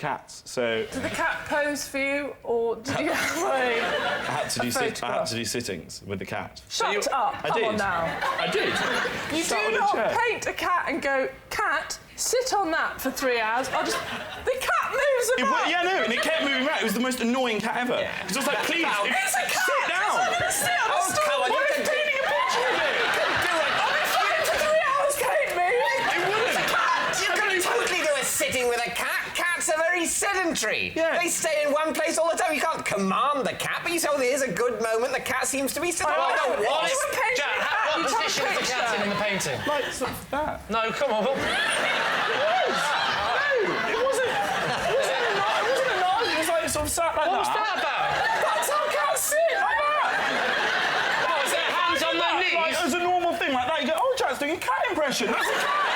cats, so... Did the cat pose for you, or did you have I had to do sittings with the cat. Shut up! Come on now. I did. You do not paint a cat and go, cat, sit on that for 3 hours. The cat moves about. Yeah, no, and it kept moving around. It was the most annoying cat ever. Yeah. It was like, please, it's a cat. sit down. It's not going to sit on the stool. Come on, Why are you painting a picture of it? You can do it. I'll be fine for 3 hours, Kate, me. It wouldn't. It's a cat. You can totally do a sitting with a cat. Cats are very sedentary. Yeah. They stay in one place all the time. You can't command the cat, but you say, oh, here's a good moment. The cat seems to be sitting. What position is the cat in the painting? Like, sort of that. No, come on. It wasn't a knife. It was like sort of sat like What's that about? That's how cats sit, like that. What, is their hands on their knees? Like, as a normal thing like that, you go, oh, Jack's doing a cat impression. That's a cat.